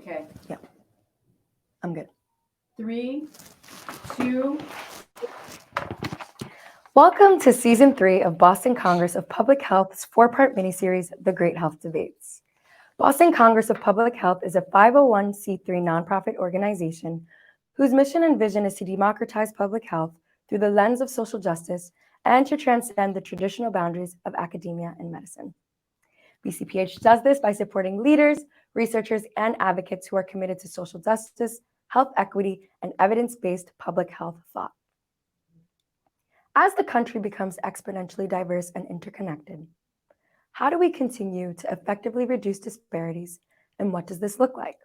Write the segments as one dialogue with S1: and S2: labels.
S1: Okay.
S2: Yeah, I'm good.
S1: 3, 2.
S2: Welcome to Season 3 of Boston Congress of Public Health's 4-part miniseries, The Great Health Debates. Boston Congress of Public Health is a 501c3 nonprofit organization whose mission and vision is to democratize public health through the lens of social justice and to transcend the traditional boundaries of academia and medicine. BCPH does this by supporting leaders, researchers, and advocates who are committed to social justice, health equity, and evidence-based public health thought. As the country becomes exponentially diverse and interconnected, how do we continue to effectively reduce disparities, and what does this look like?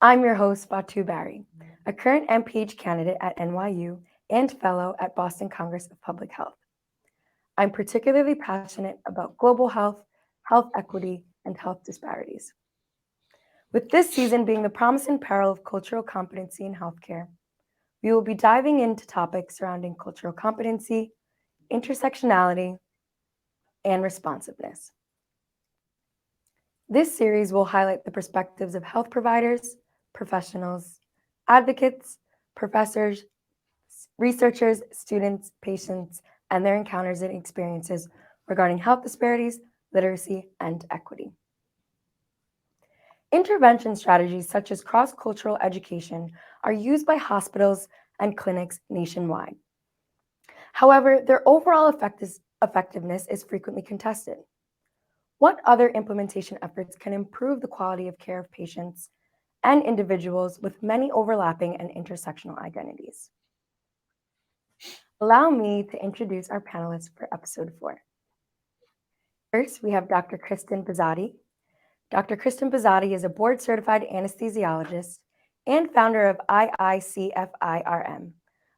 S2: I'm your host, Batu Barry, a current MPH candidate at NYU and fellow at Boston Congress of Public Health. I'm particularly passionate about global health, health equity, and health disparities. With this season being the promise and peril of cultural competency in healthcare, we will be diving into topics surrounding cultural competency, intersectionality, and responsiveness. This series will highlight the perspectives of health providers, professionals, advocates, professors, researchers, students, patients, and their encounters and experiences regarding health disparities, literacy, and equity. Intervention strategies such as cross-cultural education are used by hospitals and clinics nationwide. However, their overall effectiveness is frequently contested. What other implementation efforts can improve the quality of care of patients and individuals with many overlapping and intersectional identities? Allow me to introduce our panelists for episode 4. First, we have Dr. Kristen Bazzotti. Dr. Kristen Bazzottis is a board-certified anesthesiologist and founder of IICFIRM,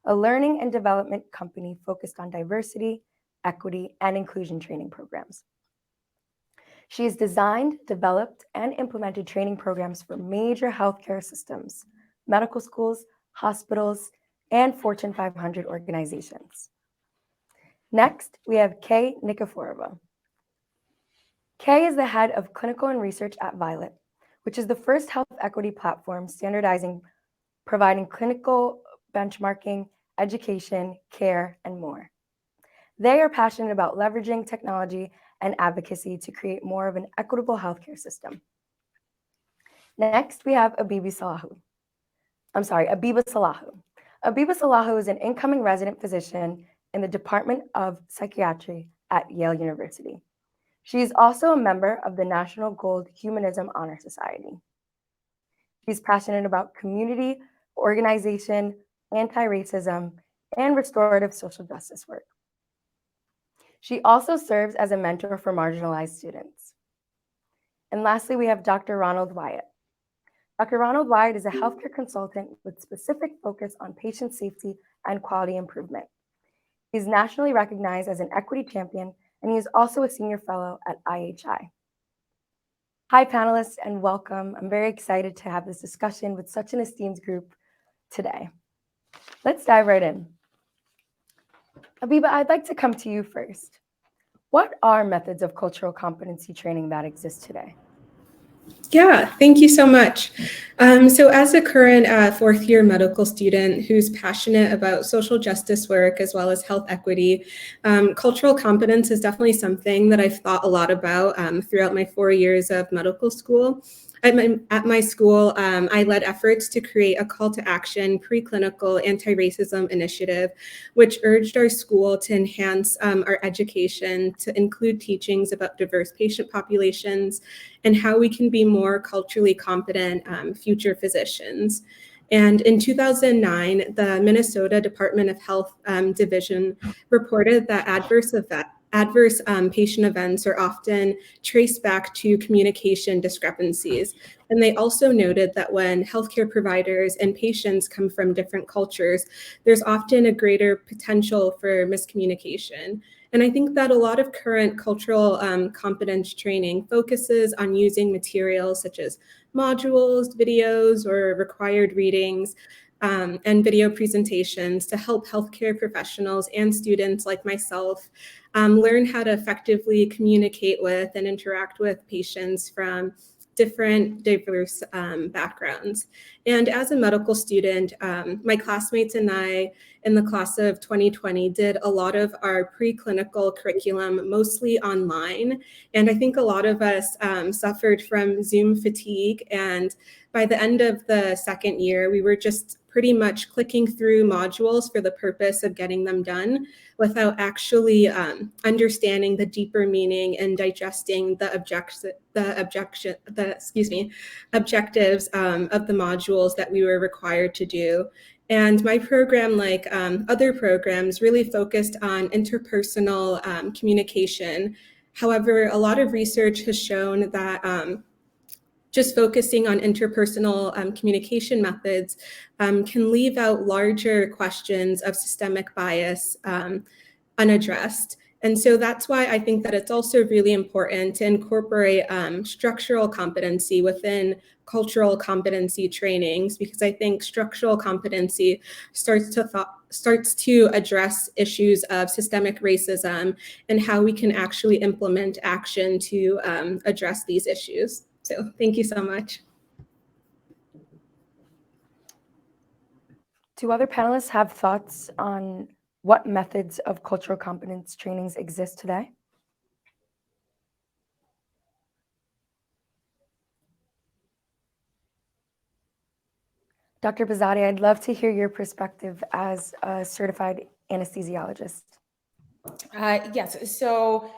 S2: a learning and development company focused on diversity, equity, and inclusion training programs. She has designed, developed, and implemented training programs for major healthcare systems, medical schools, hospitals, and Fortune 500 organizations. Next, we have Kay Nikiforova. Kay is the head of clinical and research at Violet, which is the first health equity platform standardizing, providing clinical benchmarking, education, care, and more. They are passionate about leveraging technology and advocacy to create more of an equitable healthcare system. Next, we have Abiba Salahu. Abiba Salahu is an incoming resident physician in the Department of Psychiatry at Yale University. She is also a member of the National Gold Humanism Honor Society. She's passionate about community, organization, anti-racism, and restorative social justice work. She also serves as a mentor for marginalized students. And lastly, we have Dr. Ronald Wyatt. Dr. Ronald Wyatt is a healthcare consultant with specific focus on patient safety and quality improvement. He's nationally recognized as an equity champion, and he is also a senior fellow at IHI. Hi, panelists, and welcome. I'm very excited to have this discussion with such an esteemed group today. Let's dive right in. Abiba, I'd like to come to you first. What are methods of cultural competency training that exist today?
S3: Yeah, thank you so much. So as a current fourth-year medical student who's passionate about social justice work as well as health equity, cultural competence is definitely something that I've thought a lot about throughout my 4 years of medical school. At my school, I led efforts to create a call to action preclinical anti-racism initiative, which urged our school to enhance our education to include teachings about diverse patient populations and how we can be more culturally competent future physicians. And in 2009, the Minnesota Department of Health Division reported that adverse patient events are often traced back to communication discrepancies. And they also noted that when healthcare providers and patients come from different cultures, there's often a greater potential for miscommunication. And I think that a lot of current cultural competence training focuses on using materials such as modules, videos, or required readings, and video presentations to help healthcare professionals and students like myself learn how to effectively communicate with and interact with patients from different diverse backgrounds. And as a medical student, my classmates and I in the class of 2020 did a lot of our preclinical curriculum mostly online. And I think a lot of us suffered from Zoom fatigue. And by the end of the second year, we were just pretty much clicking through modules for the purpose of getting them done without actually understanding the deeper meaning and digesting the objectives of the modules that we were required to do. And my program, like other programs, really focused on interpersonal communication. However, a lot of research has shown that just focusing on interpersonal communication methods can leave out larger questions of systemic bias unaddressed. And so that's why I think that it's also really important to incorporate structural competency within cultural competency trainings, because I think structural competency starts to address issues of systemic racism and how we can actually implement action to address these issues. So thank you so much.
S2: Do other panelists have thoughts on what methods of cultural competence trainings exist today? Dr. Bazzotti, I'd love to hear your perspective as a certified anesthesiologist.
S4: Yes, so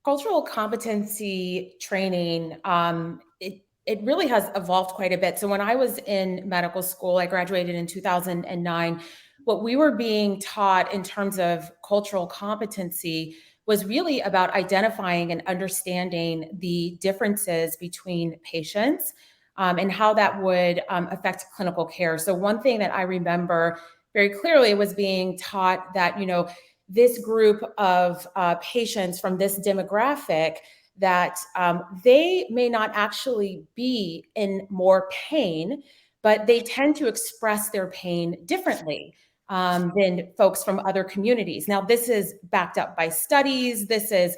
S4: cultural competency training, it really has evolved quite a bit. So when I was in medical school, I graduated in 2009, what we were being taught in terms of cultural competency was really about identifying and understanding the differences between patients and how that would affect clinical care. So one thing that I remember very clearly was being taught that, this group of patients from this demographic, that they may not actually be in more pain, but they tend to express their pain differently than folks from other communities. Now, this is backed up by studies. This is,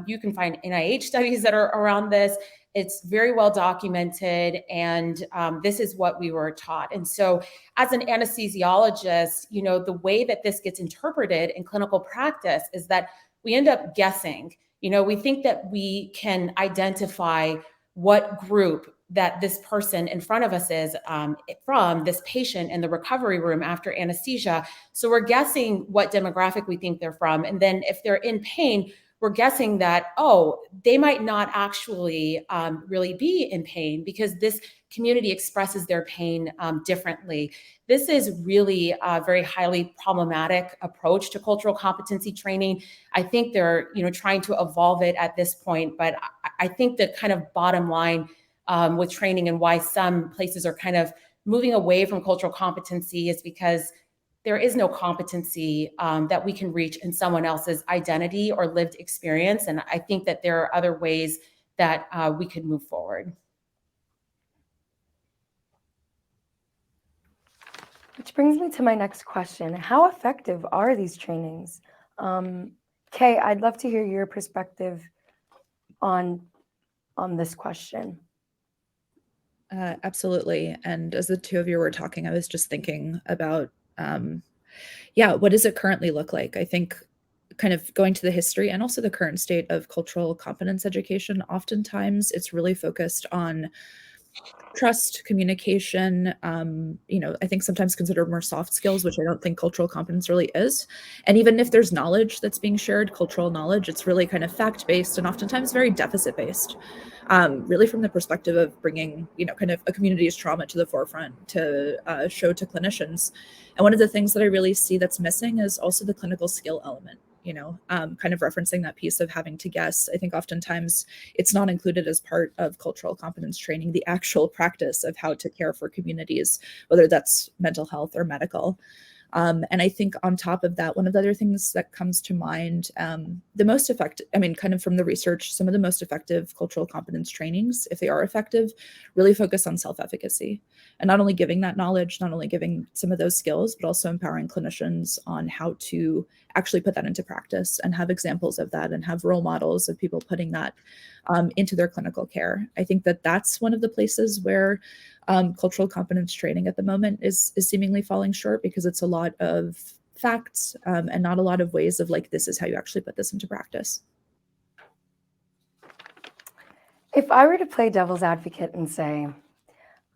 S4: you can find NIH studies that are around this. It's very well documented, and this is what we were taught. And so as an anesthesiologist, the way that this gets interpreted in clinical practice is that we end up guessing. We think that we can identify what group that this person in front of us is from, this patient in the recovery room after anesthesia. So we're guessing what demographic we think they're from. And then if they're in pain, we're guessing that, they might not actually really be in pain because this community expresses their pain differently. This is really a very highly problematic approach to cultural competency training. I think they're, trying to evolve it at this point, but I think the kind of bottom line with training and why some places are kind of moving away from cultural competency is because there is no competency that we can reach in someone else's identity or lived experience. And I think that there are other ways that we could move forward.
S2: Which brings me to my next question. How effective are these trainings? Kay, I'd love to hear your perspective on this question.
S5: Absolutely. And as the two of you were talking, I was just thinking about, what does it currently look like? I think kind of going to the history and also the current state of cultural competence education, oftentimes it's really focused on trust, communication, I think sometimes considered more soft skills, which I don't think cultural competence really is. And even if there's knowledge that's being shared, cultural knowledge, it's really kind of fact-based and oftentimes very deficit-based, really from the perspective of bringing, kind of a community's trauma to the forefront to show to clinicians. And one of the things that I really see that's missing is also the clinical skill element. Kind of referencing that piece of having to guess. I think oftentimes it's not included as part of cultural competence training, the actual practice of how to care for communities, whether that's mental health or medical. And I think on top of that, one of the other things that comes to mind, the most effective, kind of from the research, some of the most effective cultural competence trainings, if they are effective, really focus on self-efficacy and not only giving that knowledge, not only giving some of those skills, but also empowering clinicians on how to actually put that into practice and have examples of that and have role models of people putting that into their clinical care. I think that that's one of the places where cultural competence training at the moment is seemingly falling short, because it's a lot of facts and not a lot of ways of like, this is how you actually put this into practice.
S2: If I were to play devil's advocate and say,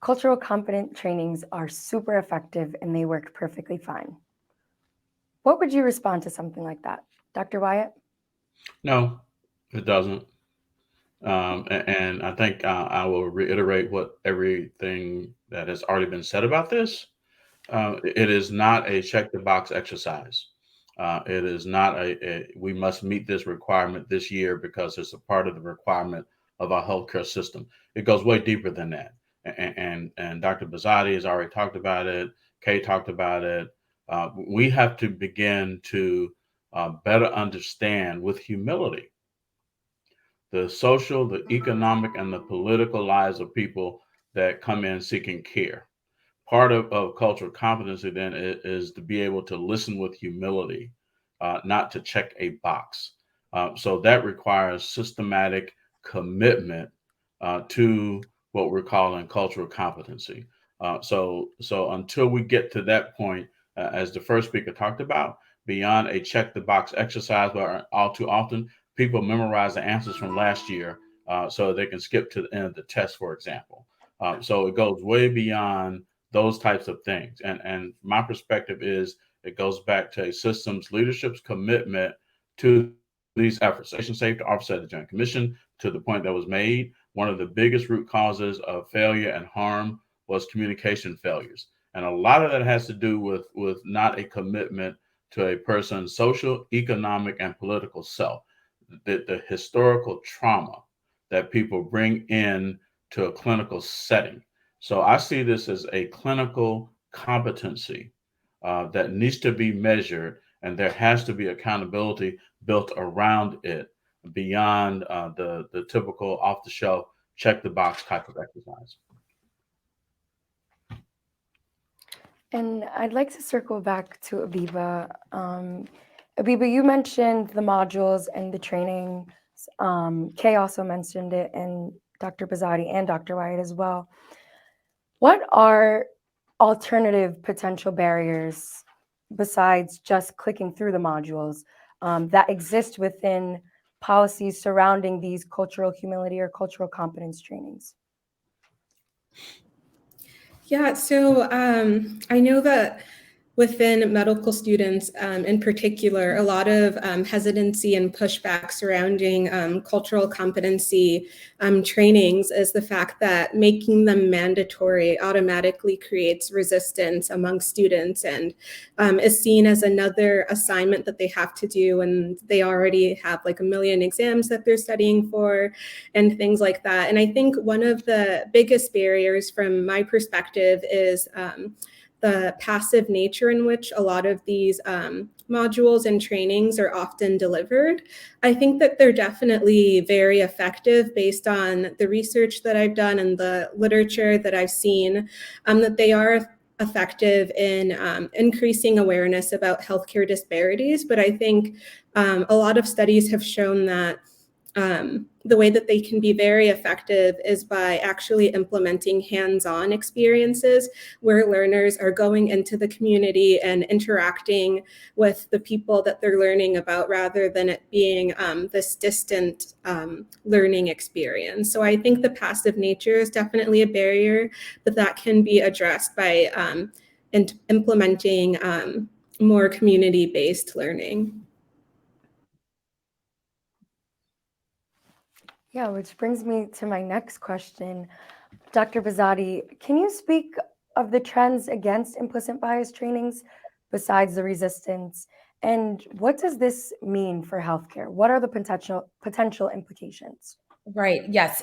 S2: cultural competence trainings are super effective and they work perfectly fine, what would you respond to something like that? Dr. Wyatt?
S6: No, it doesn't. And I think I will reiterate everything that has already been said about this. It is not a check the box exercise. It is not we must meet this requirement this year because it's a part of the requirement of our healthcare system. It goes way deeper than that. And Dr. Bazzotti has already talked about it. Kay talked about it. We have to begin to better understand with humility the social, the economic, and the political lives of people that come in seeking care. Part of cultural competency then is to be able to listen with humility, not to check a box. So that requires systematic commitment to what we're calling cultural competency. So until we get to that point, as the first speaker talked about, beyond a check the box exercise, where all too often people memorize the answers from last year so they can skip to the end of the test, for example. So it goes way beyond those types of things. And my perspective is it goes back to a systems leadership's commitment to these efforts. Patient safety officer at the Joint Commission, to the point that was made, one of the biggest root causes of failure and harm was communication failures. And a lot of that has to do with not a commitment to a person's social, economic, and political self. The historical trauma that people bring in to a clinical setting. So I see this as a clinical competency that needs to be measured, and there has to be accountability built around it beyond the typical off-the-shelf, check-the-box type of exercise.
S2: And I'd like to circle back to Abiba. Abiba, you mentioned the modules and the trainings. Kay also mentioned it, and Dr. Bazzotti and Dr. Wyatt as well. What are alternative potential barriers besides just clicking through the modules that exist within policies surrounding these cultural humility or cultural competence trainings?
S3: Yeah, so I know that within medical students in particular, a lot of hesitancy and pushback surrounding cultural competency trainings is the fact that making them mandatory automatically creates resistance among students and is seen as another assignment that they have to do, and they already have like a million exams that they're studying for and things like that. And I think one of the biggest barriers from my perspective is the passive nature in which a lot of these modules and trainings are often delivered. I think that they're definitely very effective based on the research that I've done and the literature that I've seen, that they are effective in increasing awareness about healthcare disparities. But I think a lot of studies have shown that the way that they can be very effective is by actually implementing hands-on experiences where learners are going into the community and interacting with the people that they're learning about, rather than it being this distant learning experience. So I think the passive nature is definitely a barrier, but that can be addressed by implementing more community-based learning.
S2: Yeah, which brings me to my next question. Dr. Bazzotti, can you speak of the trends against implicit bias trainings besides the resistance? And what does this mean for healthcare? What are the potential implications?
S4: Right. Yes.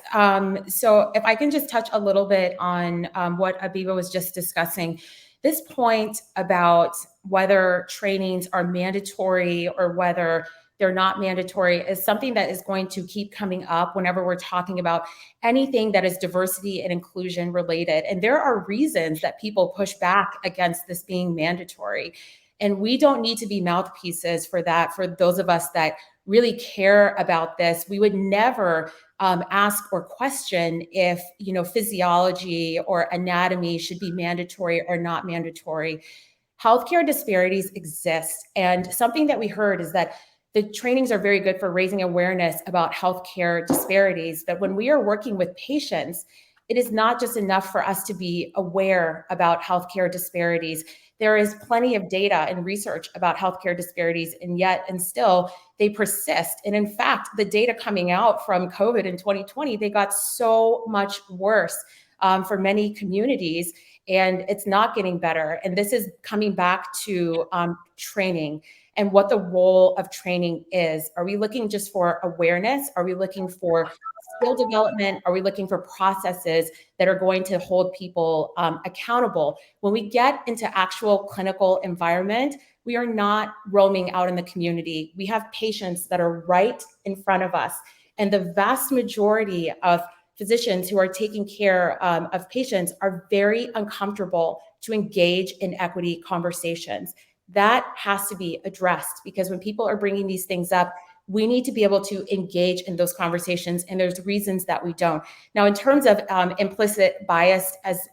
S4: So if I can just touch a little bit on what Abiba was just discussing, this point about whether trainings are mandatory or whether they're not mandatory is something that is going to keep coming up whenever we're talking about anything that is diversity and inclusion related. And there are reasons that people push back against this being mandatory. And we don't need to be mouthpieces for that. For those of us that really care about this, we would never ask or question if, physiology or anatomy should be mandatory or not mandatory. Healthcare disparities exist. And something that we heard is that the trainings are very good for raising awareness about healthcare disparities. But when we are working with patients, it is not just enough for us to be aware about healthcare disparities. There is plenty of data and research about healthcare disparities, and still they persist. And in fact, the data coming out from COVID in 2020, they got so much worse for many communities, and it's not getting better. And this is coming back to training and what the role of training is. Are we looking just for awareness? Are we looking for skill development? Are we looking for processes that are going to hold people accountable? When we get into actual clinical environment, we are not roaming out in the community. We have patients that are right in front of us. And the vast majority of physicians who are taking care of patients are very uncomfortable to engage in equity conversations. That has to be addressed, because when people are bringing these things up, we need to be able to engage in those conversations, and there's reasons that we don't. Now, in terms of implicit bias, as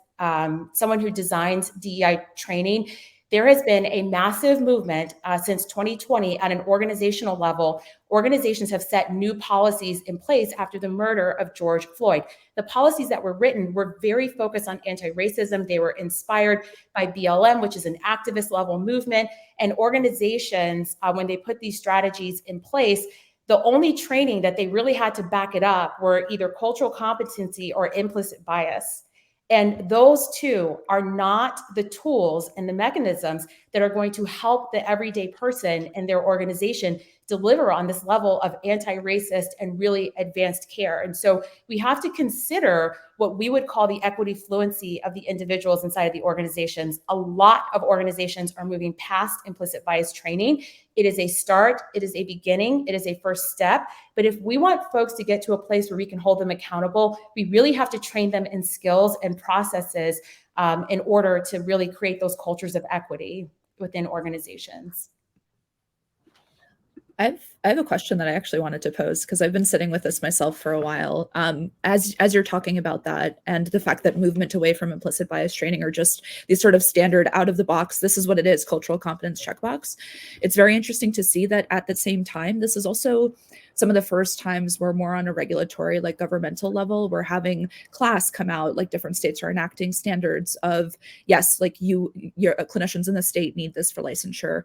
S4: someone who designs DEI training, there has been a massive movement since 2020 at an organizational level. Organizations have set new policies in place after the murder of George Floyd. The policies that were written were very focused on anti-racism. They were inspired by BLM, which is an activist level movement. And organizations, when they put these strategies in place, the only training that they really had to back it up were either cultural competency or implicit bias. And those two are not the tools and the mechanisms that are going to help the everyday person and their organization deliver on this level of anti-racist and really advanced care. And so we have to consider what we would call the equity fluency of the individuals inside of the organizations. A lot of organizations are moving past implicit bias training. It is a start, it is a beginning, it is a first step. But if we want folks to get to a place where we can hold them accountable, we really have to train them in skills and processes in order to really create those cultures of equity within organizations.
S5: I have a question that I actually wanted to pose, because I've been sitting with this myself for a while. As you're talking about that, and the fact that movement away from implicit bias training, or just these sort of standard out of the box, this is what it is, cultural competence checkbox. It's very interesting to see that at the same time, this is also some of the first times we're more on a regulatory, like governmental level. We're having class come out, like different states are enacting standards of, yes, like your clinicians in the state need this for licensure.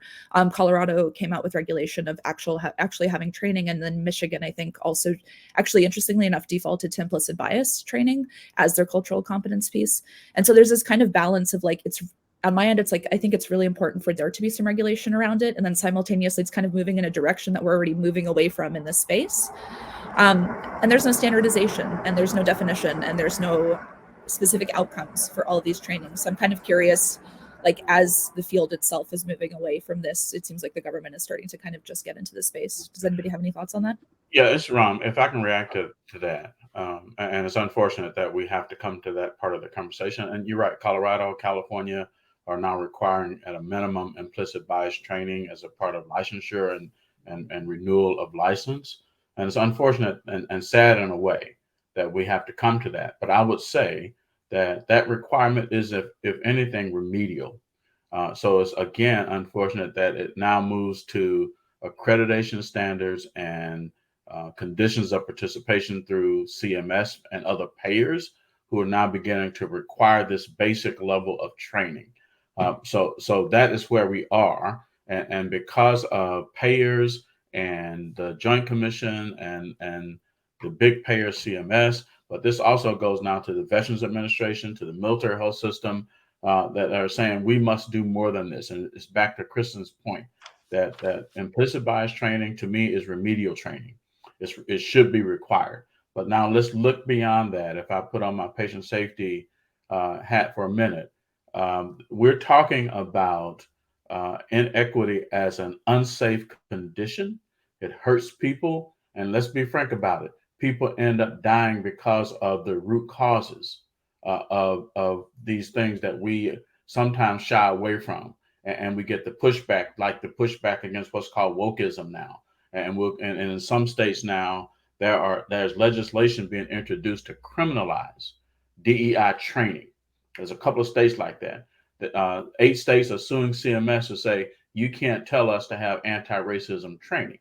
S5: Colorado came out with regulation of actually having training, and then Michigan, I think, also actually, interestingly enough, defaulted to implicit bias training as their cultural competence piece. And so there's this kind of balance of like, it's on my end, it's like, I think it's really important for there to be some regulation around it. And then simultaneously, it's kind of moving in a direction that we're already moving away from in this space. And there's no standardization, and there's no definition, and there's no specific outcomes for all of these trainings. So I'm kind of curious, like, as the field itself is moving away from this, it seems like the government is starting to kind of just get into the space. Does anybody have any thoughts on that?
S6: Yeah, it's Ram. If I can react to that, and it's unfortunate that we have to come to that part of the conversation. And you're right, Colorado, California are now requiring at a minimum implicit bias training as a part of licensure and renewal of license. And it's unfortunate and sad in a way that we have to come to that. But I would say that that requirement is, if anything, remedial. So it's, again, unfortunate that it now moves to accreditation standards and conditions of participation through CMS and other payers who are now beginning to require this basic level of training. So that is where we are. And because of payers and the Joint Commission and the big payer CMS, but this also goes now to the Veterans Administration, to the military health system, that are saying we must do more than this. And it's back to Kristen's point that implicit bias training, to me, is remedial training. It should be required. But now let's look beyond that. If I put on my patient safety hat for a minute, we're talking about inequity as an unsafe condition. It hurts people. And let's be frank about it. People end up dying because of the root causes of these things that we sometimes shy away from. and we get the pushback, like the pushback against what's called wokeism now. And in some states now, there's legislation being introduced to criminalize DEI training. There's a couple of states like that. 8 states are suing CMS to say, you can't tell us to have anti-racism training.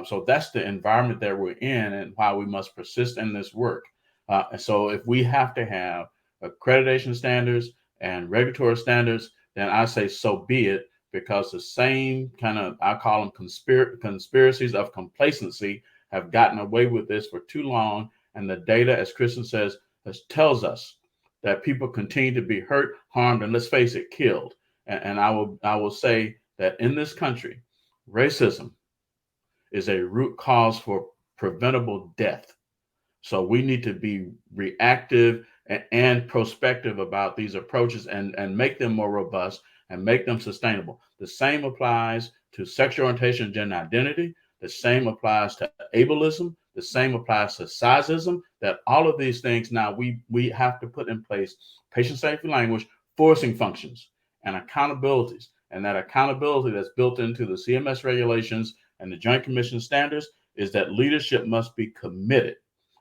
S6: So that's the environment that we're in and why we must persist in this work. And so if we have to have accreditation standards and regulatory standards, then I say so be it, because the same kind of, I call them conspiracies of complacency, have gotten away with this for too long. And the data, as Kristen says, tells us that people continue to be hurt, harmed, and let's face it, killed. And I will say that in this country, racism is a root cause for preventable death. So we need to be reactive and prospective about these approaches and make them more robust and make them sustainable. The same applies to sexual orientation and gender identity. The same applies to ableism. The same applies to sizeism. That all of these things now we have to put in place patient-centered language, forcing functions, and accountabilities. And that accountability that's built into the CMS regulations and the Joint Commission standards is that leadership must be committed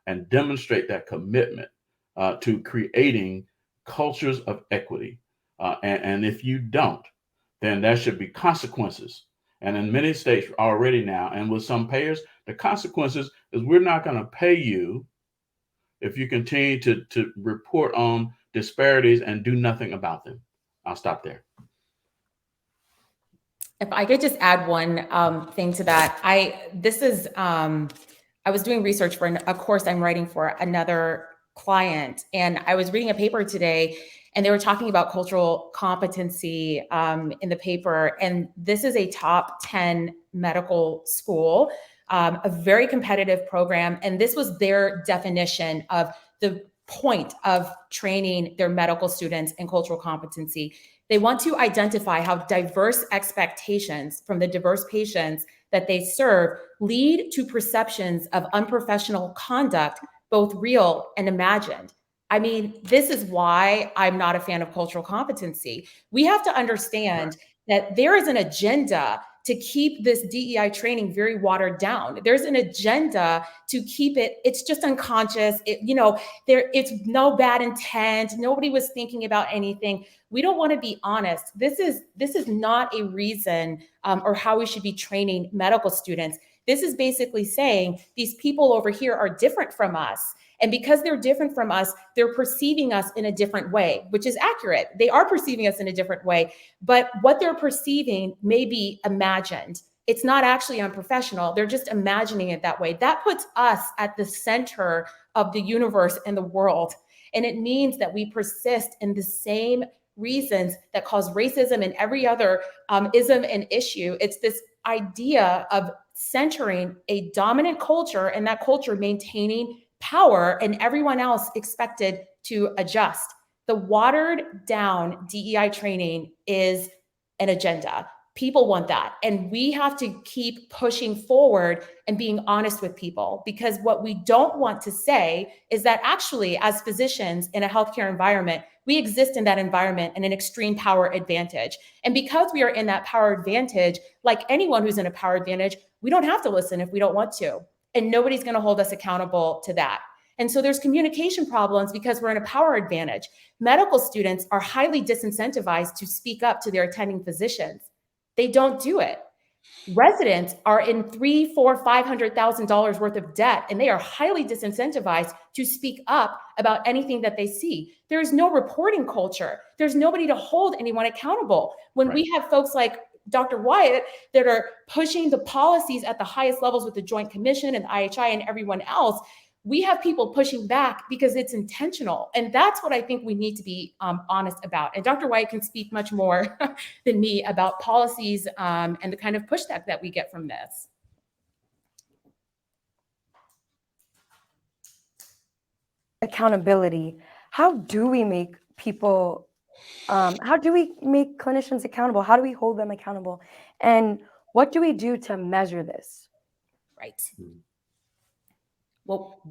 S6: and demonstrate that commitment to creating cultures of equity. And if you don't, then there should be consequences. And in many states already now, and with some payers, the consequences is we're not going to pay you if you continue to report on disparities and do nothing about them. I'll stop there.
S4: If I could just add one thing to that, I was doing research for a course I'm writing for another client, and I was reading a paper today, and they were talking about cultural competency in the paper, and this is a top 10 medical school, a very competitive program, and this was their definition of the point of training their medical students in cultural competency. They want to identify how diverse expectations from the diverse patients that they serve lead to perceptions of unprofessional conduct, both real and imagined. I mean, this is why I'm not a fan of cultural competency. We have to understand that there is an agenda to keep this DEI training very watered down. There's an agenda to keep it's just unconscious. It's no bad intent. Nobody was thinking about anything. We don't want to be honest. This is not a reason or how we should be training medical students. This is basically saying these people over here are different from us. And because they're different from us, they're perceiving us in a different way, which is accurate. They are perceiving us in a different way, but what they're perceiving may be imagined. It's not actually unprofessional. They're just imagining it that way. That puts us at the center of the universe and the world. And it means that we persist in the same reasons that cause racism and every other ism and issue. It's this idea of centering a dominant culture and that culture maintaining power and everyone else expected to adjust. The watered down DEI training is an agenda. People want that. And we have to keep pushing forward and being honest with people, because what we don't want to say is that actually, as physicians in a healthcare environment, we exist in that environment in an extreme power advantage. And because we are in that power advantage, like anyone who's in a power advantage, we don't have to listen if we don't want to. And nobody's going to hold us accountable to that. And so there's communication problems because we're in a power advantage. Medical students are highly disincentivized to speak up to their attending physicians. They don't do it. Residents are in $300,000, $400,000, $500,000 worth of debt, and they are highly disincentivized to speak up about anything that they see. There's no reporting culture. There's nobody to hold anyone accountable. When we have folks like Dr. Wyatt that are pushing the policies at the highest levels with the Joint Commission and the IHI and everyone else, we have people pushing back because it's intentional. And that's what I think we need to be honest about. And Dr. Wyatt can speak much more than me about policies and the kind of pushback that we get from this.
S2: Accountability. How do we make people, how do we make clinicians accountable? How do we hold them accountable? And what do we do to measure this?
S4: Right. Well,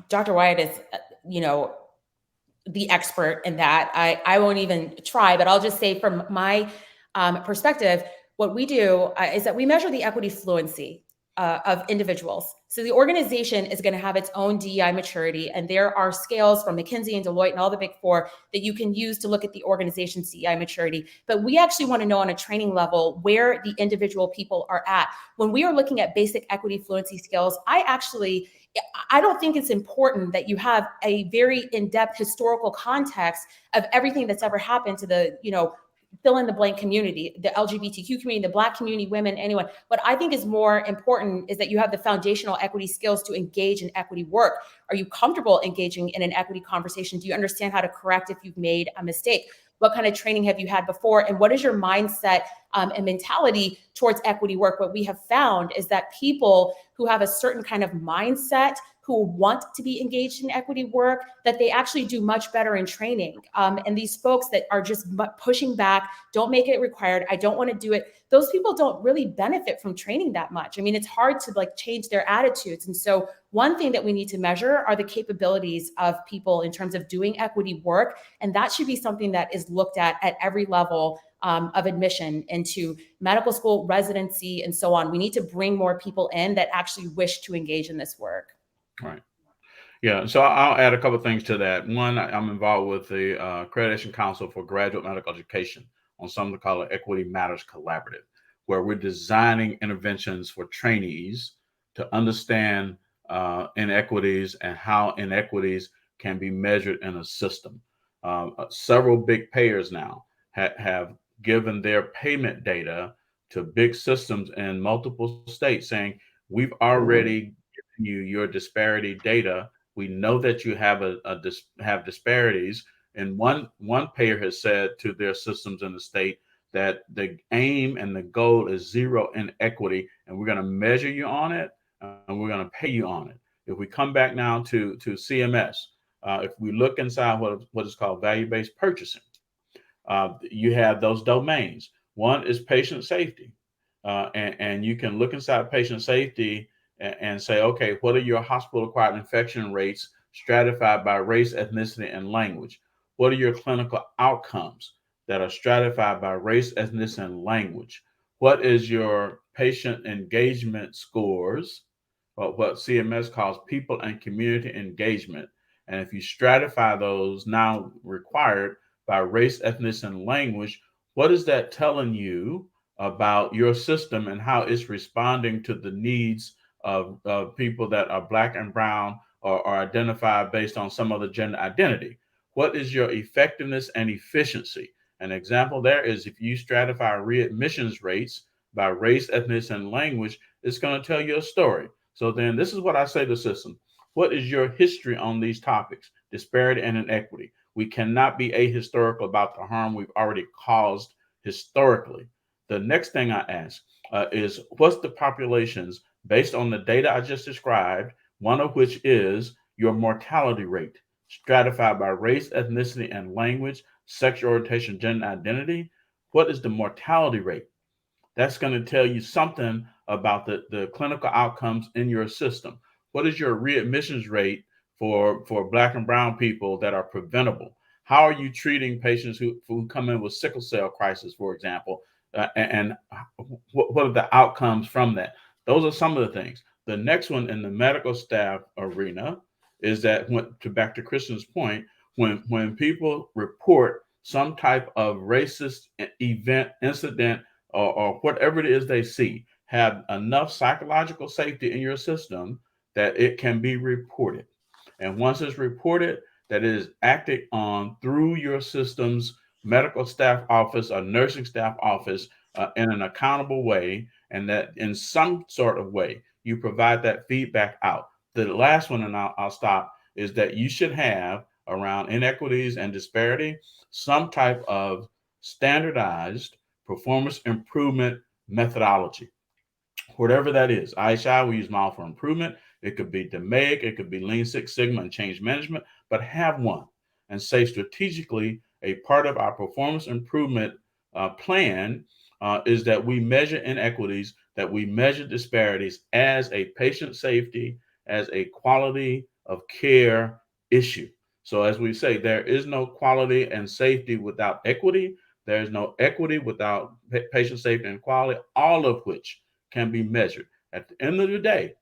S4: Dr. Wyatt is, the expert in that. I won't even try, but I'll just say from my perspective, what we do is that we measure the equity fluency of individuals. So the organization is going to have its own DEI maturity, and there are scales from McKinsey and Deloitte and all the big four that you can use to look at the organization's DEI maturity. But we actually want to know on a training level where the individual people are at. When we are looking at basic equity fluency skills, I don't think it's important that you have a very in-depth historical context of everything that's ever happened to the, fill in the blank community, the LGBTQ community, the Black community, women, anyone. What I think is more important is that you have the foundational equity skills to engage in equity work. Are you comfortable engaging in an equity conversation? Do you understand how to correct if you've made a mistake? What kind of training have you had before? And what is your mindset and mentality towards equity work? What we have found is that people who have a certain kind of mindset, who want to be engaged in equity work, that they actually do much better in training. And these folks that are just pushing back, don't make it required, I don't want to do it, those people don't really benefit from training that much. I mean, it's hard to change their attitudes. And so one thing that we need to measure are the capabilities of people in terms of doing equity work. And that should be something that is looked at every level of admission into medical school, residency, and so on. We need to bring more people in that actually wish to engage in this work.
S6: Right. Yeah. So I'll add a couple of things to that. One, I'm involved with the Accreditation Council for Graduate Medical Education on something called Equity Matters Collaborative, where we're designing interventions for trainees to understand inequities and how inequities can be measured in a system. Several big payers now have given their payment data to big systems in multiple states saying, we've already given you your disparity data. We know that you have have disparities. And one payer has said to their systems in the state that the aim and the goal is zero inequity, and we're going to measure you on it, and we're going to pay you on it. If we come back now to CMS, if we look inside what is called value-based purchasing, you have those domains. One is patient safety, and you can look inside patient safety and say, okay, what are your hospital-acquired infection rates stratified by race, ethnicity, and language? What are your clinical outcomes that are stratified by race, ethnicity, and language? What is your patient engagement scores, what CMS calls people and community engagement? And if you stratify those now required by race, ethnicity, and language, what is that telling you about your system and how it's responding to the needs of people that are Black and brown or are identified based on some other gender identity? What is your effectiveness and efficiency? An example there is if you stratify readmissions rates by race, ethnicity, and language, it's going to tell you a story. So then this is what I say to the system. What is your history on these topics, disparity and inequity? We cannot be ahistorical about the harm we've already caused historically. The next thing I ask is what's the populations based on the data I just described, one of which is your mortality rate, stratified by race, ethnicity, and language, sexual orientation, gender identity. What is the mortality rate? That's going to tell you something about the clinical outcomes in your system. What is your readmissions rate for Black and brown people that are preventable? How are you treating patients who come in with sickle cell crisis, for example? And what are the outcomes from that? Those are some of the things. The next one in the medical staff arena is that back to Kristen's point, when people report some type of racist event, incident, or whatever it is they see, have enough psychological safety in your system that it can be reported. And once it's reported, that it is acted on through your system's medical staff office or nursing staff office in an accountable way, and that in some sort of way, you provide that feedback out. The last one, and I'll stop, is that you should have around inequities and disparity some type of standardized performance improvement methodology, whatever that is. IHI, we use model for improvement. It could be DMAIC, it could be Lean Six Sigma and change management, but have one and say strategically a part of our performance improvement plan is that we measure inequities, that we measure disparities as a patient safety, as a quality of care issue. So as we say, there is no quality and safety without equity. There is no equity without patient safety and quality, all of which can be measured. At the end of the day,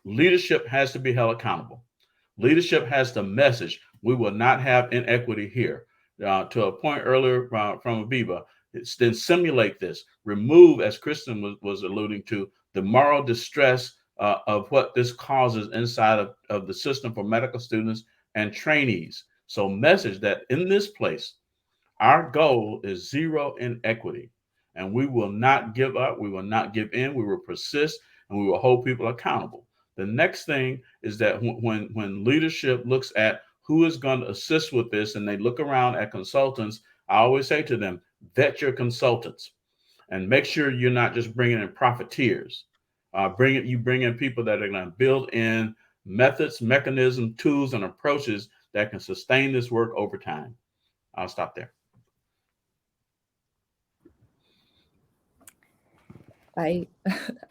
S6: leadership has to be held accountable. Leadership has to message, we will not have inequity here. To a point earlier from Abiba, then simulate this. Remove, as Kristen was alluding to, the moral distress of what this causes inside of the system for medical students and trainees. So message that in this place, our goal is zero inequity, and we will not give up. We will not give in. We will persist, and we will hold people accountable. The next thing is that when leadership looks at who is going to assist with this, and they look around at consultants, I always say to them, vet your consultants, and make sure you're not just bringing in profiteers. Bring in people that are going to build in methods, mechanisms, tools, and approaches that can sustain this work over time. I'll stop there.
S5: I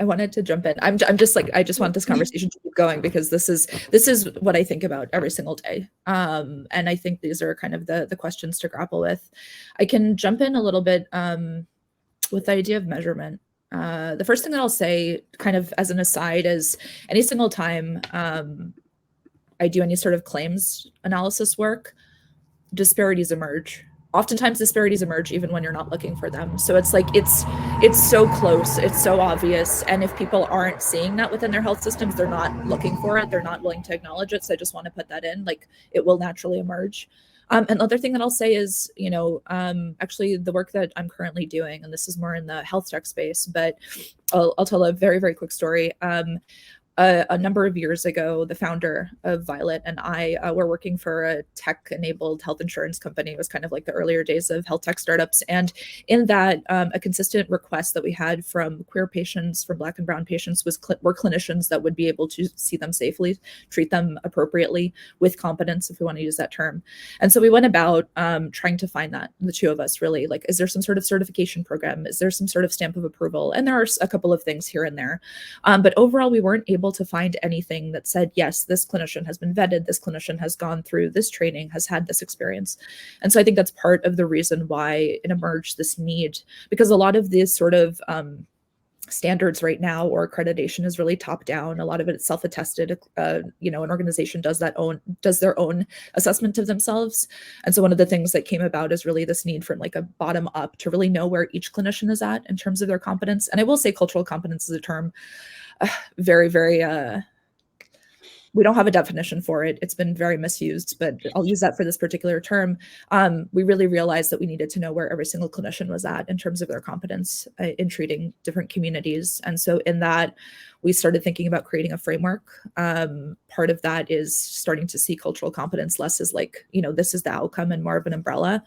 S5: wanted to jump in. I'm just like, I just want this conversation to keep going, because this is what I think about every single day. And I think these are kind of the questions to grapple with. I can jump in a little bit with the idea of measurement. The first thing that I'll say, kind of as an aside, is any single time I do any sort of claims analysis work, disparities emerge. Oftentimes disparities emerge even when you're not looking for them. So it's like, it's so close, it's so obvious. And if people aren't seeing that within their health systems, they're not looking for it, they're not willing to acknowledge it. So I just want to put that in, like, it will naturally emerge. And the other thing that I'll say is, actually the work that I'm currently doing, and this is more in the health tech space, but I'll tell a very, very quick story. A number of years ago, the founder of Violet and I were working for a tech-enabled health insurance company. It was kind of like the earlier days of health tech startups. And in that, a consistent request that we had from queer patients, from Black and Brown patients, were clinicians that would be able to see them safely, treat them appropriately, with competence, if we want to use that term. And so we went about trying to find that, the two of us, really. Like, is there some sort of certification program? Is there some sort of stamp of approval? And there are a couple of things here and there. But overall, we weren't able to find anything that said, yes, this clinician has been vetted, this clinician has gone through this training, has had this experience. And so I think that's part of the reason why it emerged, this need, because a lot of these sort of standards right now, or accreditation, is really top down. A lot of it is self-attested. An organization does their own assessment of themselves. And so one of the things that came about is really this need from like a bottom up to really know where each clinician is at in terms of their competence. And I will say cultural competence is a term very, very, we don't have a definition for it. It's been very misused, but I'll use that for this particular term. We really realized that we needed to know where every single clinician was at in terms of their competence in treating different communities. And so in that, we started thinking about creating a framework. Part of that is starting to see cultural competence less as like, this is the outcome, and more of an umbrella.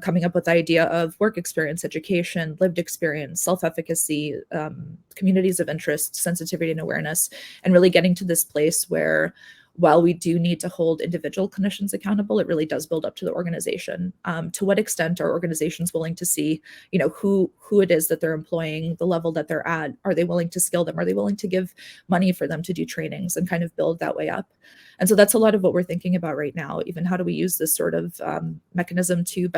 S5: Coming up with the idea of work experience, education, lived experience, self-efficacy, communities of interest, sensitivity and awareness, and really getting to this place where, while we do need to hold individual clinicians accountable, it really does build up to the organization. To what extent are organizations willing to see, who it is that they're employing, the level that they're at? Are they willing to skill them? Are they willing to give money for them to do trainings and kind of build that way up? And so that's a lot of what we're thinking about right now. Even how do we use this sort of mechanism to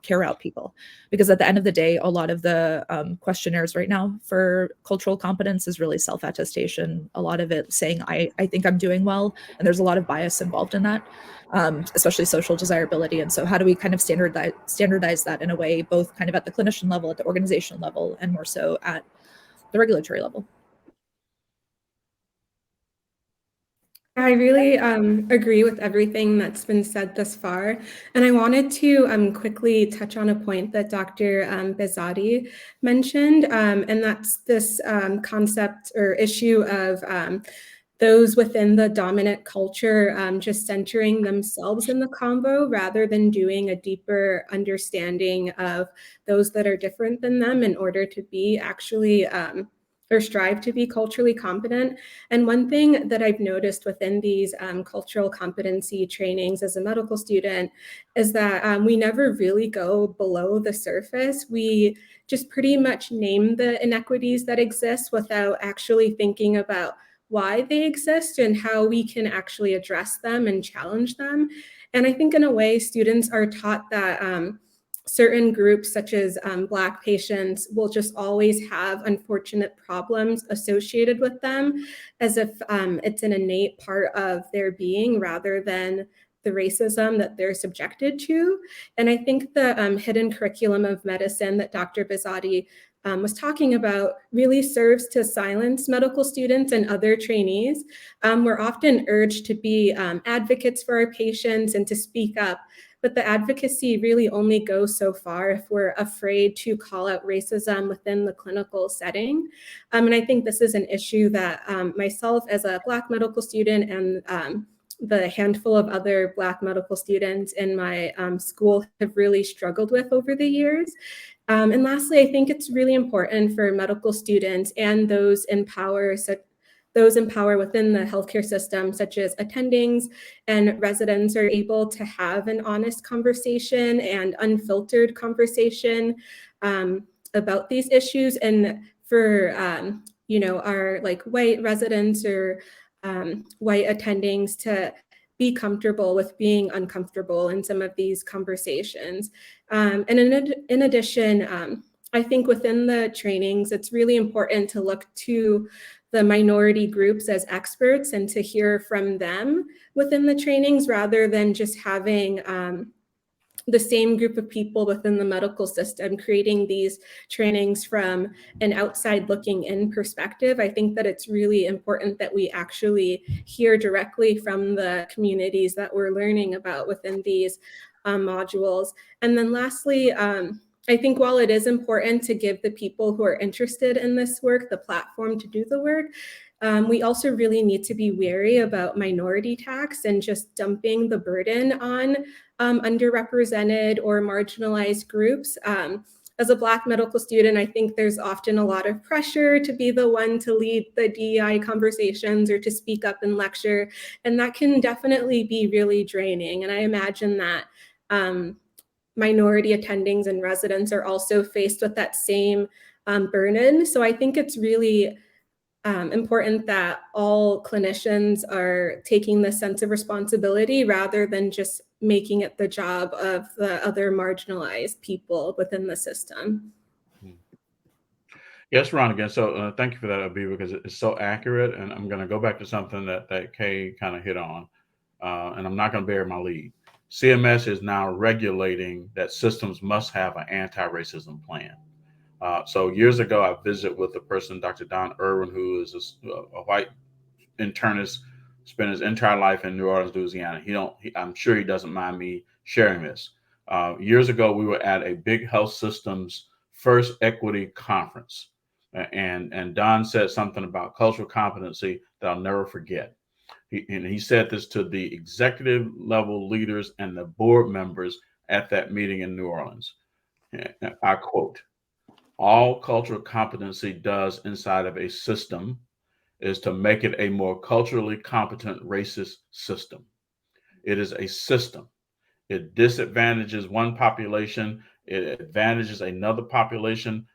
S5: carry out people? Because at the end of the day, a lot of the questionnaires right now for cultural competence is really self-attestation. A lot of it saying, I think I'm doing well, and there's a lot of bias involved in that, especially social desirability. And so how do we kind of standardize that in a way, both kind of at the clinician level, at the organizational level, and more so at the regulatory level?
S3: I really agree with everything that's been said thus far. And I wanted to quickly touch on a point that Dr. Bazzotti mentioned, and that's this concept or issue of those within the dominant culture just centering themselves in the convo rather than doing a deeper understanding of those that are different than them in order to be actually or strive to be culturally competent. And one thing that I've noticed within these cultural competency trainings as a medical student is that we never really go below the surface. We just pretty much name the inequities that exist without actually thinking about why they exist and how we can actually address them and challenge them. And I think in a way, students are taught that certain groups, such as Black patients, will just always have unfortunate problems associated with them, as if it's an innate part of their being rather than the racism that they're subjected to. And I think the hidden curriculum of medicine that Dr. Bazzotti was talking about really serves to silence medical students and other trainees. We're often urged to be advocates for our patients and to speak up, but the advocacy really only goes so far if we're afraid to call out racism within the clinical setting. And I think this is an issue that myself as a Black medical student and the handful of other Black medical students in my school have really struggled with over the years. And lastly, I think it's really important for medical students and those in power within the healthcare system, such as attendings and residents, are able to have an honest conversation and unfiltered conversation about these issues. And for our white residents or white attendings to be comfortable with being uncomfortable in some of these conversations. And in addition, I think within the trainings, it's really important to look to the minority groups as experts and to hear from them within the trainings rather than just having the same group of people within the medical system creating these trainings from an outside looking in perspective. I think that it's really important that we actually hear directly from the communities that we're learning about within these modules. And then lastly, I think while it is important to give the people who are interested in this work the platform to do the work, we also really need to be wary about minority tax and just dumping the burden on underrepresented or marginalized groups. As a Black medical student, I think there's often a lot of pressure to be the one to lead the DEI conversations or to speak up and lecture, and that can definitely be really draining. And I imagine that minority attendings and residents are also faced with that same burden. So I think it's really important that all clinicians are taking this sense of responsibility rather than just making it the job of the other marginalized people within the system.
S6: Yes, Ron, again. So thank you for that, Abiba, because it's so accurate. And I'm going to go back to something that Kay kind of hit on, and I'm not going to bury my lead. CMS is now regulating that systems must have an anti-racism plan. So years ago, I visited with a person, Dr. Don Irwin, who is a white internist, spent his entire life in New Orleans, Louisiana. I'm sure he doesn't mind me sharing this. Years ago, we were at a big health systems first equity conference. And Don said something about cultural competency that I'll never forget. He said this to the executive level leaders and the board members at that meeting in New Orleans. I quote, "All cultural competency does inside of a system is to make it a more culturally competent racist system. It is a system. It disadvantages one population. It advantages another population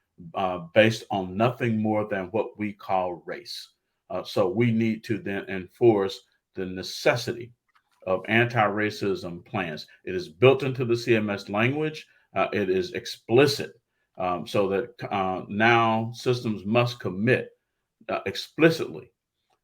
S6: based on nothing more than what we call race. So we need to then enforce the necessity of anti-racism plans. It is built into the CMS language. It is explicit so that now systems must commit explicitly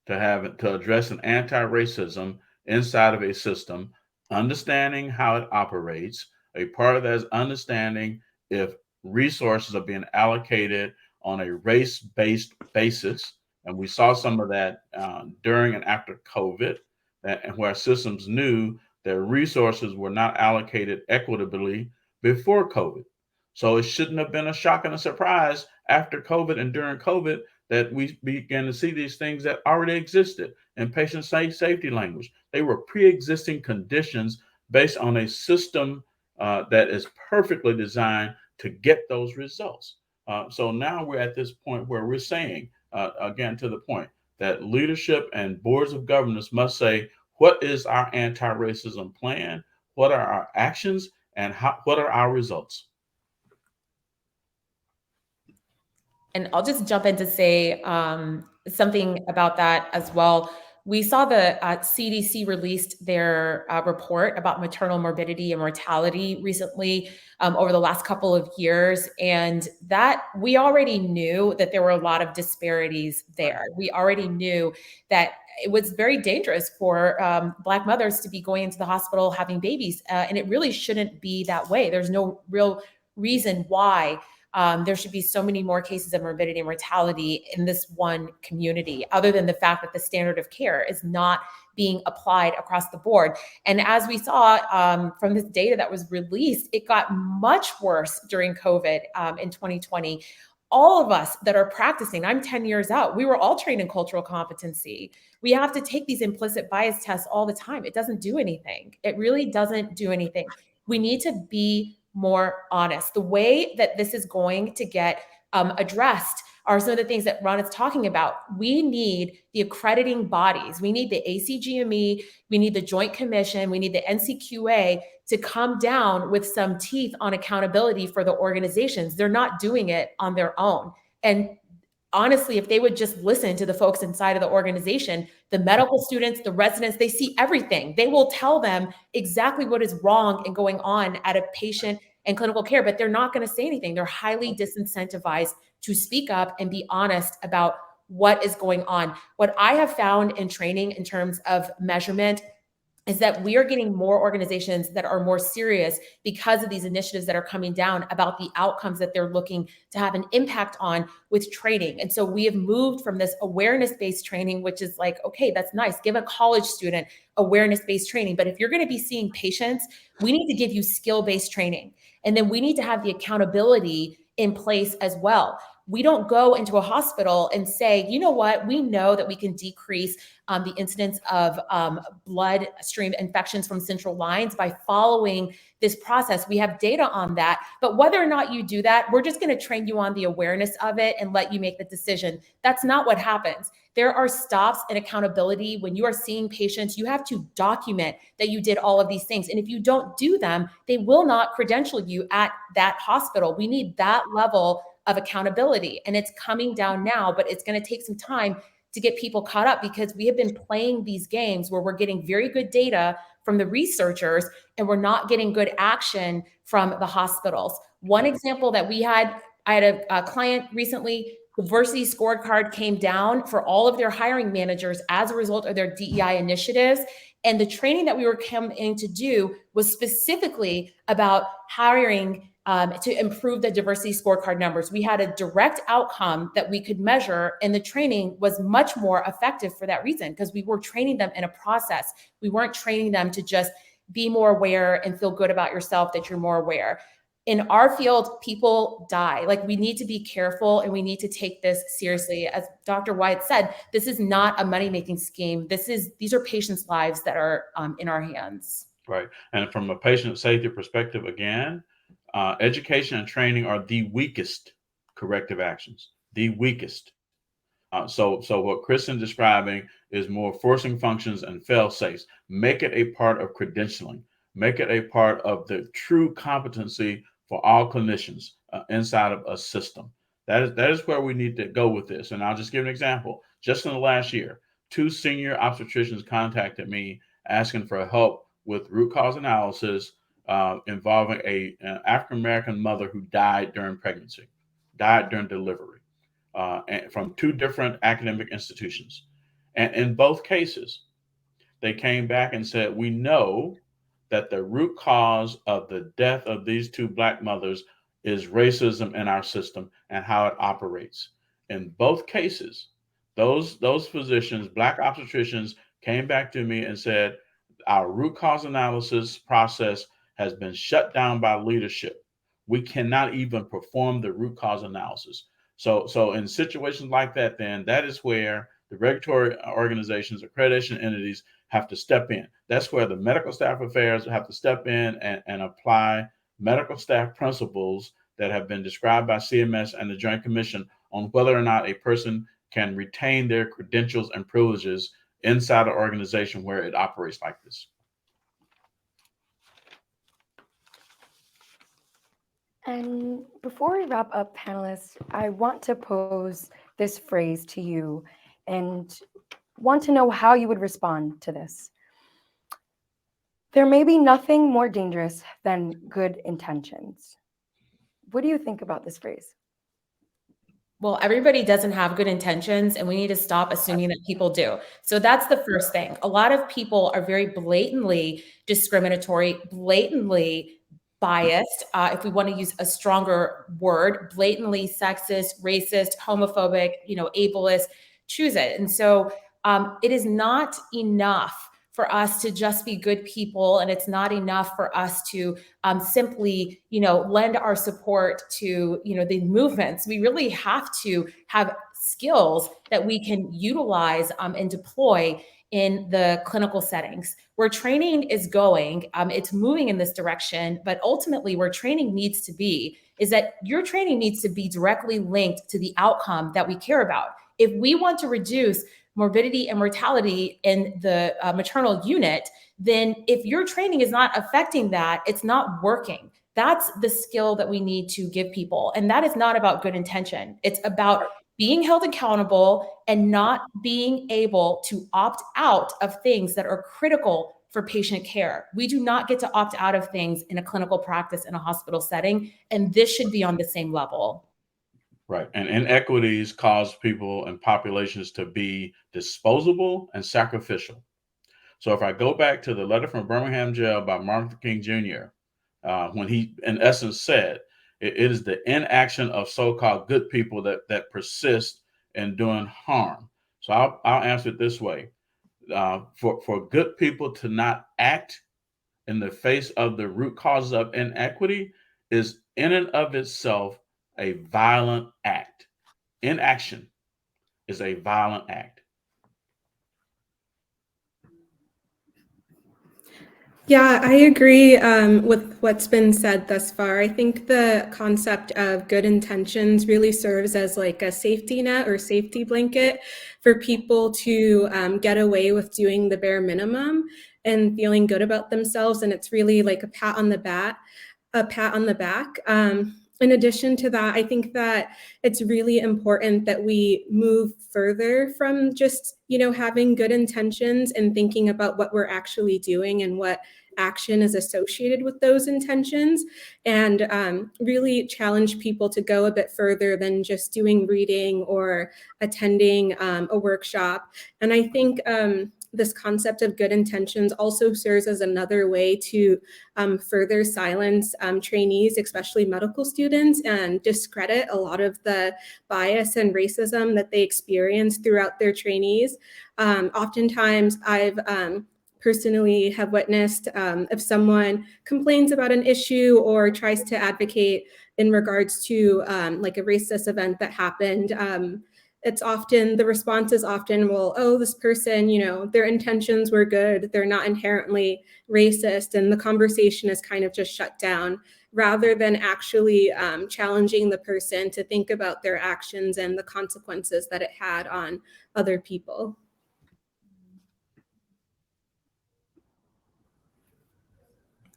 S6: to address an anti-racism inside of a system, understanding how it operates. A part of that is understanding if resources are being allocated on a race-based basis. And we saw some of that during and after COVID, and where systems knew that resources were not allocated equitably before COVID. So it shouldn't have been a shock and a surprise after COVID and during COVID that we began to see these things that already existed in patient safety language. They were pre-existing conditions based on a system that is perfectly designed to get those results. So now we're at this point where we're saying, again, to the point that leadership and boards of governance must say, what is our anti-racism plan? What are our actions? And what are our results?
S4: And I'll just jump in to say something about that as well. We saw the CDC released their report about maternal morbidity and mortality recently over the last couple of years. And that we already knew that there were a lot of disparities there. We already knew that it was very dangerous for Black mothers to be going into the hospital having babies. And it really shouldn't be that way. There's no real reason why there should be so many more cases of morbidity and mortality in this one community, other than the fact that the standard of care is not being applied across the board. And as we saw from this data that was released, it got much worse during COVID in 2020. All of us that are practicing, I'm 10 years out, we were all trained in cultural competency. We have to take these implicit bias tests all the time. It doesn't do anything. It really doesn't do anything. We need to be more honest. The way that this is going to get addressed are some of the things that Ron is talking about. We need the accrediting bodies. We need the ACGME. We need the Joint Commission. We need the NCQA to come down with some teeth on accountability for the organizations. They're not doing it on their own. And honestly, if they would just listen to the folks inside of the organization, the medical students, the residents, they see everything. They will tell them exactly what is wrong and going on at a patient and clinical care, but they're not going to say anything. They're highly disincentivized to speak up and be honest about what is going on. What I have found in training in terms of measurement is that we are getting more organizations that are more serious because of these initiatives that are coming down about the outcomes that they're looking to have an impact on with training. And so we have moved from this awareness-based training, which is like, okay, that's nice. Give a college student awareness-based training. But if you're going to be seeing patients, we need to give you skill-based training. And then we need to have the accountability in place as well. We don't go into a hospital and say, you know what, we know that we can decrease the incidence of bloodstream infections from central lines by following this process. We have data on that, but whether or not you do that, we're just going to train you on the awareness of it and let you make the decision. That's not what happens. There are stops and accountability. When you are seeing patients, you have to document that you did all of these things. And if you don't do them, they will not credential you at that hospital. We need that level of accountability. And it's coming down now, but it's going to take some time to get people caught up because we have been playing these games where we're getting very good data from the researchers and we're not getting good action from the hospitals. One example that I had a client recently, diversity scorecard came down for all of their hiring managers as a result of their DEI initiatives. And the training that we were coming to do was specifically about hiring to improve the diversity scorecard numbers. We had a direct outcome that we could measure, and the training was much more effective for that reason, because we were training them in a process. We weren't training them to just be more aware and feel good about yourself that you're more aware. In our field, people die. Like, we need to be careful and we need to take this seriously. As Dr. Wyatt said, this is not a money-making scheme. These are patients' lives that are in our hands.
S6: Right. And from a patient safety perspective, again, education and training are the weakest corrective actions, the weakest. So what Kristen describing is more forcing functions and fail safes. Make it a part of credentialing. Make it a part of the true competency for all clinicians inside of a system. That is where we need to go with this. And I'll just give an example. Just in the last year, 2 senior obstetricians contacted me asking for help with root cause analysis involving an African-American mother who died during pregnancy, died during delivery, and from 2 different academic institutions. And in both cases, they came back and said, we know that the root cause of the death of these 2 Black mothers is racism in our system and how it operates. In both cases, those physicians, Black obstetricians, came back to me and said, our root cause analysis process has been shut down by leadership. We cannot even perform the root cause analysis. So in situations like that, then that is where the regulatory organizations, accreditation entities have to step in. That's where the medical staff affairs have to step in and apply medical staff principles that have been described by CMS and the Joint Commission on whether or not a person can retain their credentials and privileges inside an organization where it operates like this.
S2: And before we wrap up, panelists, I want to pose this phrase to you. and want to know how you would respond to this. There may be nothing more dangerous than good intentions. What do you think about this phrase?
S4: Well, everybody doesn't have good intentions, and we need to stop assuming that people do. So that's the first thing. A lot of people are very blatantly discriminatory, blatantly biased, if we want to use a stronger word, blatantly sexist, racist, homophobic, ableist, choose it. And so it is not enough for us to just be good people, and it's not enough for us to simply, lend our support to, the movements. We really have to have skills that we can utilize and deploy in the clinical settings. Where training is going, it's moving in this direction, but ultimately where training needs to be is that your training needs to be directly linked to the outcome that we care about. If we want to reduce morbidity and mortality in the maternal unit, then if your training is not affecting that, it's not working. That's the skill that we need to give people. And that is not about good intention. It's about being held accountable and not being able to opt out of things that are critical for patient care. We do not get to opt out of things in a clinical practice in a hospital setting, and this should be on the same level.
S6: Right. And inequities cause people and populations to be disposable and sacrificial. So if I go back to the letter from Birmingham jail by Martin Luther King Jr., when he, in essence, said, it is the inaction of so-called good people that persist in doing harm. So I'll answer it this way. For good people to not act in the face of the root causes of inequity is in and of itself a violent act. Inaction is a violent act.
S3: Yeah, I agree with what's been said thus far. I think the concept of good intentions really serves as like a safety net or safety blanket for people to get away with doing the bare minimum and feeling good about themselves. And it's really like a pat on the back. In addition to that, I think that it's really important that we move further from just, having good intentions and thinking about what we're actually doing and what action is associated with those intentions, and really challenge people to go a bit further than just doing reading or attending a workshop. And I think this concept of good intentions also serves as another way to further silence trainees, especially medical students, and discredit a lot of the bias and racism that they experience throughout their trainees. Oftentimes, I've personally have witnessed if someone complains about an issue or tries to advocate in regards to like a racist event that happened, it's often, the response is often, well, oh, this person, their intentions were good, they're not inherently racist, and the conversation is kind of just shut down, rather than actually challenging the person to think about their actions and the consequences that it had on other people.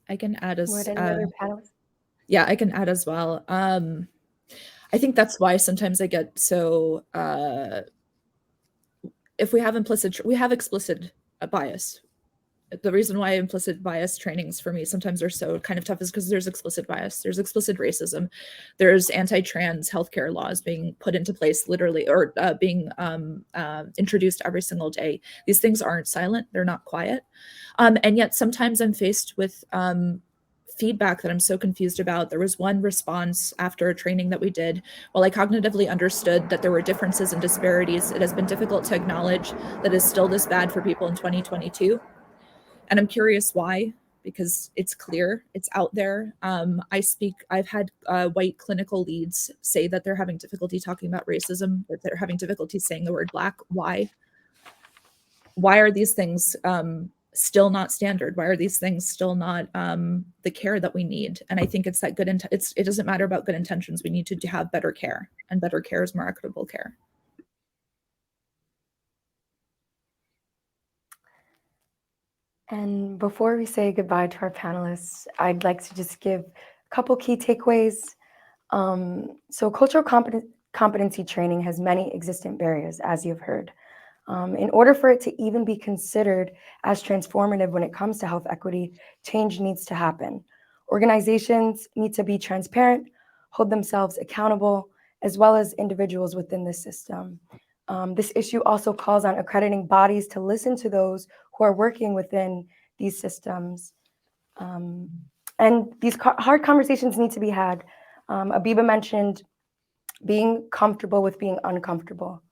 S5: I can add as
S2: Would any other panelists?
S5: yeah, I can add as well. I think that's why sometimes I get so if we have explicit bias. The reason why implicit bias trainings for me sometimes are so kind of tough is because there's explicit bias, there's explicit racism, there's anti-trans healthcare laws being put into place literally, or being introduced every single day. These things aren't silent, they're not quiet. And yet sometimes I'm faced with feedback that I'm so confused about. There was one response after a training that we did. While I cognitively understood that there were differences and disparities, it has been difficult to acknowledge that it's still this bad for people in 2022. And I'm curious why, because it's clear, it's out there. I've had white clinical leads say that they're having difficulty talking about racism, that they're having difficulty saying the word Black. Why? Why are these things still not standard? Why are these things still not the care that we need? And I think it's that it doesn't matter about good intentions. We need to have better care, and better care is more equitable care.
S2: And before we say goodbye to our panelists, I'd like to just give a couple key takeaways. So cultural competency training has many existent barriers, as you've heard. In order for it to even be considered as transformative when it comes to health equity, change needs to happen. Organizations need to be transparent, hold themselves accountable, as well as individuals within the system. This issue also calls on accrediting bodies to listen to those who are working within these systems. And these hard conversations need to be had. Abiba mentioned being comfortable with being uncomfortable.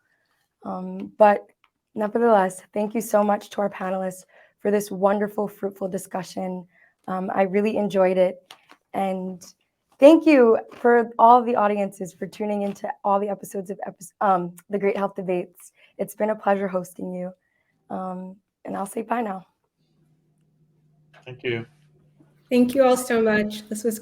S2: But nevertheless, thank you so much to our panelists for this wonderful, fruitful discussion. I really enjoyed it. And thank you for all the audiences for tuning into all the episodes of the Great Health Debates. It's been a pleasure hosting you. And I'll say bye now.
S6: Thank you.
S3: Thank you all so much. This was